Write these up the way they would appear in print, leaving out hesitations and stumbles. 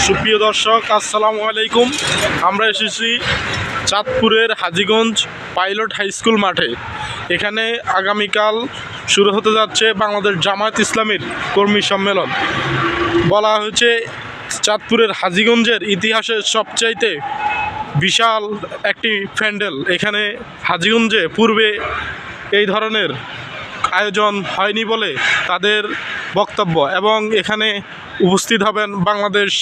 সুপ্রিয় দর্শক, আসসালামু আলাইকুম। আমরা এসেছি চাঁদপুরের হাজীগঞ্জ পাইলট হাই স্কুল মাঠে। এখানে আগামীকাল শুরু হতে যাচ্ছে বাংলাদেশ জামায়াত ইসলামীর কর্মী সম্মেলন। বলা হয়েছে চাঁদপুরের হাজীগঞ্জের ইতিহাসের সবচাইতে বিশাল একটি প্যান্ডেল। এখানে হাজীগঞ্জে পূর্বে এই ধরনের আয়োজন হয়নি বলে তাদের বক্তব্য, এবং এখানে উপস্থিত হবেন বাংলাদেশ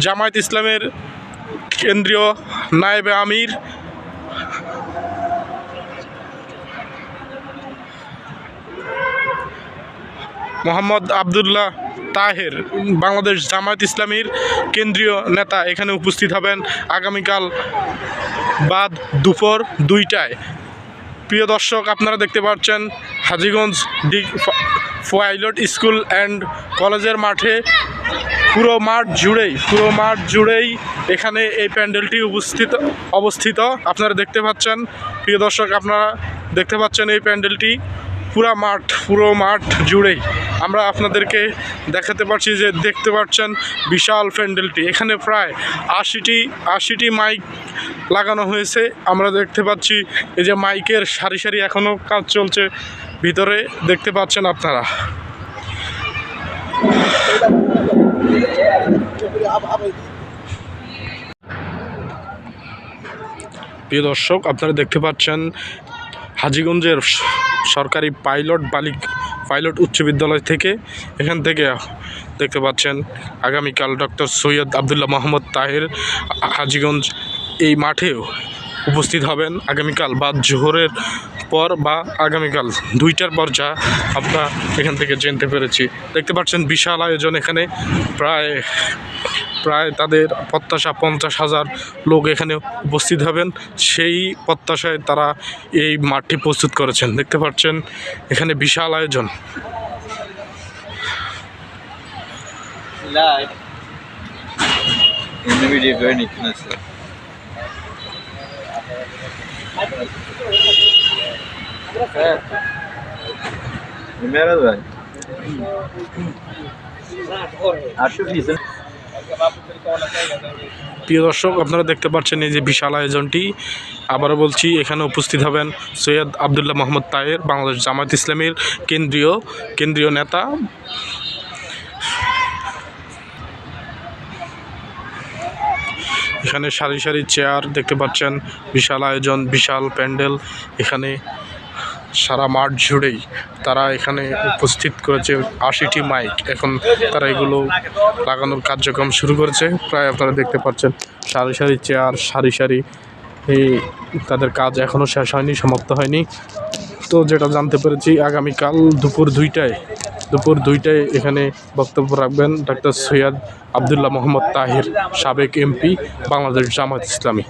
জামায়াত ইসলামের কেন্দ্রীয় নায়েবে আমির মোহাম্মদ আবদুল্লাহ তাহের, বাংলাদেশ জামায়াত ইসলামীর কেন্দ্রীয় নেতা এখানে উপস্থিত হবেন আগামীকাল বাদ দুপুর 2টায়। প্রিয় দর্শক, আপনারা দেখতে পাচ্ছেন হাজীগঞ্জ পাইলট স্কুল অ্যান্ড কলেজের মাঠে পুরো মাঠ জুড়েই এখানে এই প্যান্ডেলটি অবস্থিত। আপনারা দেখতে পাচ্ছেন, প্রিয় দর্শক, আপনারা দেখতে পাচ্ছেন এই প্যান্ডেলটি পুরো মাঠ জুড়েই আমরা আপনাদেরকে দেখাতে পারছি যে দেখতে পাচ্ছেন বিশাল প্যান্ডেলটি। এখানে প্রায় 80টি মাইক লাগানো হয়েছে। আমরা দেখতে পাচ্ছি এই যে মাইকের সারি সারি এখনও কাজ চলছে ভিতরে, দেখতে পাচ্ছেন আপনারা। প্রিয় দর্শক, আপনারা দেখতে পাচ্ছেন হাজীগঞ্জের সরকারি পাইলট উচ্চ বিদ্যালয় থেকে, এখান থেকে দেখতে পাচ্ছেন আগামীকাল ডক্টর সৈয়দ আবদুল্লাহ মোহাম্মদ তাহের হাজীগঞ্জ এই মাঠেও উপস্থিত হবেন আগামীকাল বাদ জোহরের পর বা আগামীকাল 2টার পর, যা আমরা এখান থেকে জানতে পেরেছি। দেখতে পাচ্ছেন বিশাল আয়োজন। এখানে প্রায় তাদের প্রত্যাশা 50,000 লোক এখানে উপস্থিত হবেন। সেই প্রত্যাশায় তারা এই মাঠটি প্রস্তুত করেছেন। দেখতে পাচ্ছেন এখানে বিশাল আয়োজন। প্রিয় দর্শক, আপনারা দেখতে পাচ্ছেন এই যে বিশাল আয়োজনটি। আবারও বলছি, এখানে উপস্থিত হবেন সৈয়দ আবদুল্লাহ মোহাম্মদ তাহের, বাংলাদেশ জামায়াত ইসলামীর কেন্দ্রীয় নেতা। এখানে সারি সারি চেয়ার দেখতে পাচ্ছেন, বিশাল আয়োজন, বিশাল প্যান্ডেল। এখানে সারা মাঠ জুড়েই তারা এখানে উপস্থিত করেছে 80টি মাইক। এখন তারা এগুলো লাগানোর কার্যক্রম শুরু করেছে। প্রায় আপনারা দেখতে পাচ্ছেন সারি সারি চেয়ার, সারি এই তাদের কাজ এখনও শেষ হয়নি, সমাপ্ত হয়নি। তো যেটা জানতে পেরেছি, আগামীকাল দুপুর 2টায় এখানে বক্তব্য রাখবেন ডক্টর সৈয়দ আবদুল্লাহ মোহাম্মদ তাহের, সাবেক এমপি, বাংলাদেশ জামায়াত ইসলামী।